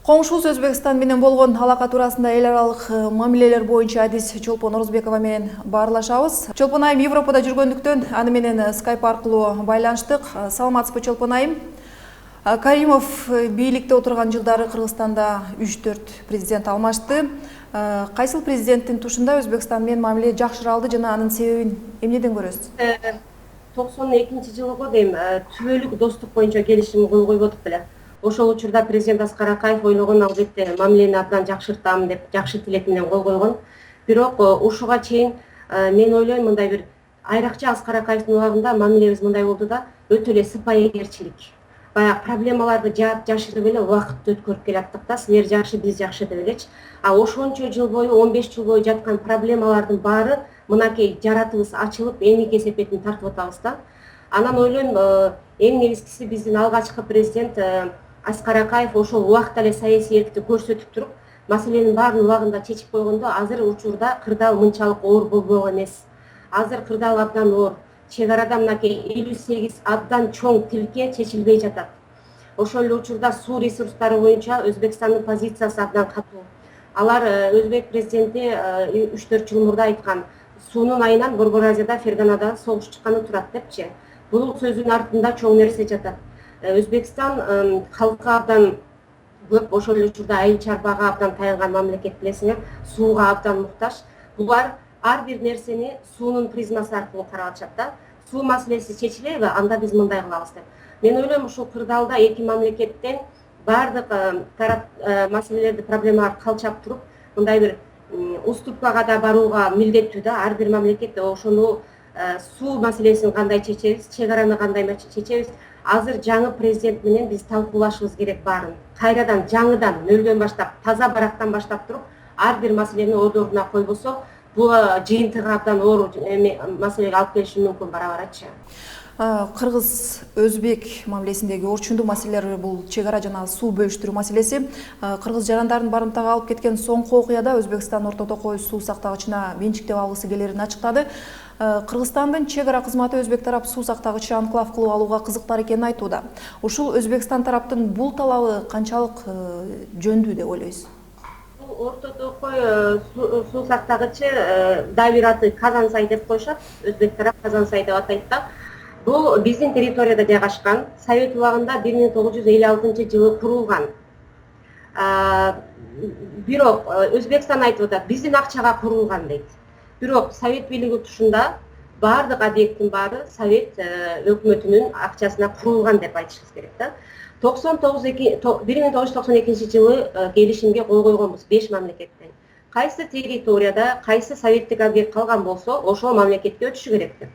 Коңшубуз Өзбекстан менен болгон алака туурасында эл аралык мамилелер боюнча адис Чолпон Орозбекова менен баарлашабыз. Чолпон айым Европада жүргөндүктөн аны менен скайп аркылуу байланыштык. Саламатсызбы Чолпон айым? Каримов бийликте отурган жылдары Кыргызстанда 3-4 президент алмашты. Кайсыл президенттин тушунда Өзбекстан менен мамиле жакшыралды жана анын себебин эмнеден көрөсүз? 92-жылы дейм түбөлүк достук боюнча келишим кол коюп атып беле. Ошол учурда президент Аскар Акаев ойлогон албетте мамилени абдан жакшыртам деп жакшы тилек менен кол койгон. Бирок ушуга чейин мен ойлойм мындай бир айрыкча Аскар Акаевдин убагында мамилебиз мындай болду да, өтө эле сыпайыгерчилик. Баягы проблемаларды жаап жашырып эле убакытты өткөрүп келаттык да, силер жакшы, биз жакшы деп элечи. А ошончо жыл бою, 15 жыл бою жаткан проблемалардын баары мынакей жаратыбыз ачылып, эмгек эсепетин тартып атабыз да. Анан ойлойм, эң негизгиси биздин алгачкы президент Аскар Акаев ошол убакта эле саясий эркти көрсөтүп туруп, маселенин баарын убагында чечип койгондо, азыр учурда кырдаал мынчалык оор болбок эмес. Азыр кырдаал абдан оор. Чек арада мынакей 58 абдан чоң тилке чечилбей жатат. Ошол эле учурда суу ресурстары боюнча Өзбекстандын позициясы абдан катуу. Алар Өзбек президенти 3-4 жыл мурда айткан, суунун айынан Борбор Азияда Ферганада согуш чыкканы турат депчи. Бул сөзүнүн артында чоң нерсе жатат. Өзбекстан халкы абдан көп, ошол эле учурда айыл чарбага абдан таянган мамлекет билесиңер, сууга абдан муктаж. Булар ар бир нерсени суунун призмасы аркылуу карашат да. Суу маселеси чечилеби, анда биз мындай кылабыз деп. Мен ойлойм, ушул кырдаалда эки мамлекеттен бардык тарап маселелерди, проблемаларды калчап туруп, мындай бир уступкага да барууга милдеттүү да. Ар бир мамлекет ошону суу маселесин кандай чечебиз, чек араны кандай чечебиз. Азыр жаңы президент менен биз талкуулашыбыз керек баарын. Кайрадан жаңыдан нөлдөн баштап, таза барактан баштап туруп, ар бир маселени ордуна койбосо, бул жыйынтыгы абдан оор маселеге алып келиши мүмкүн бара-барачы. Кыргыз-Өзбек мамилесиндеги орчундуу маселелер бул чек ара жана суу бөлүштүрүү маселеси. Кыргыз жарандарын барымтага алып кеткен соңку окуяда Өзбекстан Орто Токой суу сактагычына менчиктеп алгысы келерин ачыктады. Кыргызстандын чек ара кызматы Өзбек тарап суу сактагычы анклав кылып алууга кызыктар экенин айтууда. Ушул Өзбекстан тараптын бул талабы канчалык жөндүү деп ойлойсуз? Орто Токой суу сактагычы дайбир аты Казансай деп коюшат. Өзбек тарап Казансай деп атайт да. Бул биздин территорияда жайгашкан. Совет убагында 1956-жылы курулган. Бирок Өзбекстан айтып атат, биздин акчага курулган дейт. Бирок Совет бийлиги тушунда бардык объекттин баары Совет өкмөтүнүн акчасына курулган деп айтышыбыз керек да. 1992-жылы келишимге кол койгонбуз 5 мамлекеттен. Кайсы территорияда, кайсы советтик объект калган болсо, ошол мамлекетке өтүшү керек деп.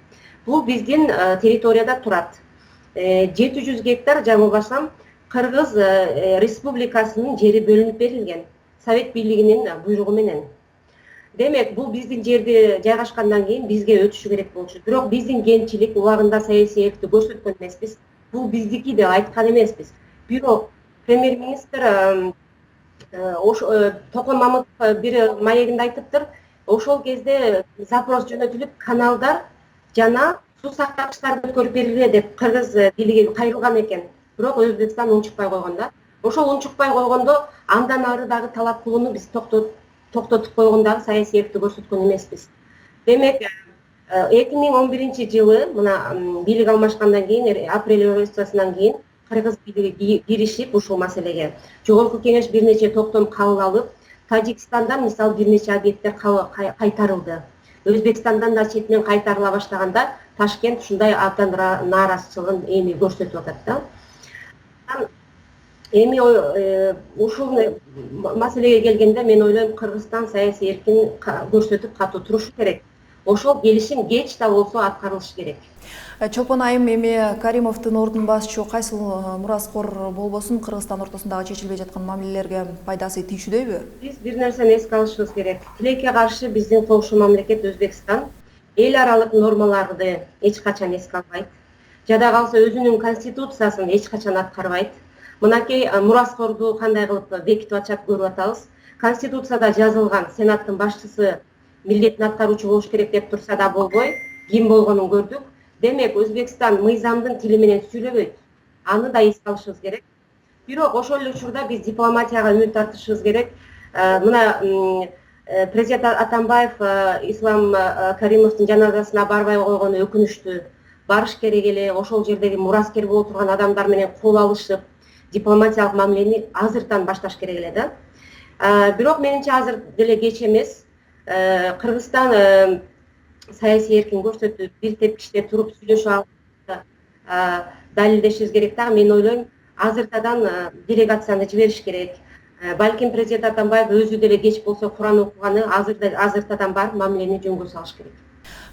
Бул биздин территорияда турат. 700 гектар жаңылбасам Кыргыз республикасынын жери бөлүнүп берилген Совет бийлигинин буйругу менен. Демек, бул биздин жерди жайгашкандан кийин бизге өтүшү керек болчу. Бирок биздин кентчилик убагында саясий эркти көрсөткөн эмеспиз. Бул биздики деп айткан эмеспиз. Бирок премьер-министр Токон Мамытов бир маегинде айтыптыр. Ошол кезде запрос жөнөтүлүп, каналдар жана суу сактагычтарды өткөрүп бериле деп Кыргыз бийлиги кайрылган экен. Бирок Өзбекстан унчукпай койгон да. Ошол унчукпай койгондо андан ары дагы талап кылууну биз токтотуп койгондагы саясий эркти көрсөткөн эмеспиз. Демек, 2011-жылы мына бийлик алмашкандан кийин, апрель революциясынан кийин Кыргыз бийлиги киришип ушул маселеге. Жогорку кеңеш бир нече токтом кабыл алып, Тажикстандан мисалы бир нече объекттер кайтарылды. Өзбекстандан да четинен кайтарыла баштаганда Ташкент ушундай абдан нааразычылыгын эми көрсөтүп атат да. Эми ушул маселеге келгенде мен ойлойм, Кыргызстан саясий эркин көрсөтүп катуу турушу керек. Ошол келишим кеч да болсо аткарылышы керек. Чолпон айым, эми Каримовдун ордун басчу кайсыл мураскор болбосун Кыргызстан ортосундагы чечилбей жаткан мамилелерге пайдасы тийүүчүдөйбү? Биз бир нерсени эске алышыбыз керек. Тилекке каршы биздин коңшу мамлекет Өзбекстан эл аралык нормаларды эч качан эске албайт. Жада калса өзүнүн конституциясын эч качан аткарбайт. Мынакей мураскорду кандай кылып бекитип атышат көрүп атабыз. Конституцияда жазылган сенаттын башчысы милдетин аткаруучу болуш керек деп турса да болбой, ким болгонун көрдүк. Демек, Өзбекстан мыйзамдын тили менен сүйлөбөйт. Аны да эске алышыбыз керек. Бирок ошол эле учурда биз дипломатияга үмүт артышыбыз керек. Мына президент Атамбаев Ислам Каримовдун жаназасына барбай койгону өкүнүчтүү. Барыш керек эле, ошол жердеги мураскер боло турган адамдар менен кол алышып, дипломатиялык мамилени азыртан башташ керек эле да. Бирок менимче азыр деле кеч эмес. Кыргызстан саясий эркин көрсөтүп, бир тепкичте туруп сүйлөшүп алып далилдешибиз керек да. Мен ойлойм, азыртадан делегацияны жибериш керек. Балким президент Атамбаев өзү деле кеч болсо Куран окуганы, азыртадан барып мамилени жөнгө салыш керек.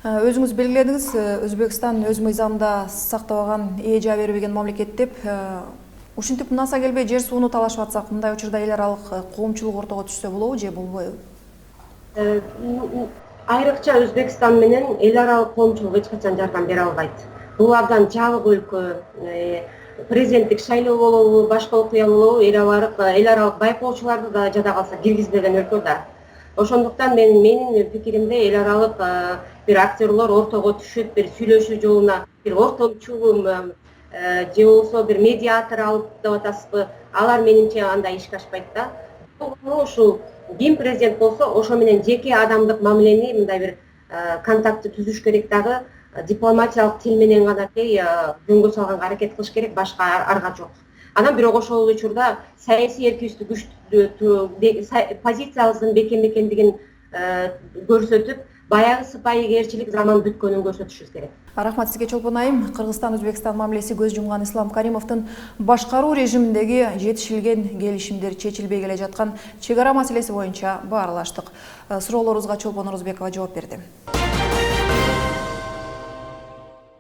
Өзүңүз белгиледиңиз, Өзбекстан өз мыйзамында сактабаган, эже бербеген мамлекет деп. Ушинтип мынаса келбей жер сууну талашып атсак, мындай учурда эл аралык коомчулук ортого түшсө болобу же болбойбу? Айрыкча Өзбекстан менен эл аралык коомчулук эч качан жардам бере албайт. Бул абдан жабык өлкө. Президенттик шайлоо болобу, башка окуя болобу, эл аралык байкоочуларды да жада калса киргизбеген өлкө да. Ошондуктан менин пикиримде эл аралык бир актерлор ортого түшүп, бир сүйлөшүү жолуна, бир ортомчу же болбосо бир медиатор алып деп атасызбы, алар менимче андай ишке ашпайт да. Ушул ким президент болсо, ошо менен жеке адамдык мамилени мындай бир контактты түзүш керек дагы, дипломатиялык тил менен гана жөнгө салганга аракет кылыш керек, башка арга жок. Анан бирок ошол учурда саясий эркибизди күчтүү, позициябыздын бекем экендигин көрсөтүп, баягы сыпайыгерчилик заман бүткөнүн көрсөтүшүбүз керек. Рахмат сизге, Чолпон айым. Кыргызстан-Өзбекстан мамилеси көз жумган Ислам Каримовдун башкаруу режиминдеги жетишилген келишимдер чечилбей келе жаткан чек ара маселеси боюнча баарлаштык. Суроолорубузга Чолпон Орозбекова жооп берди.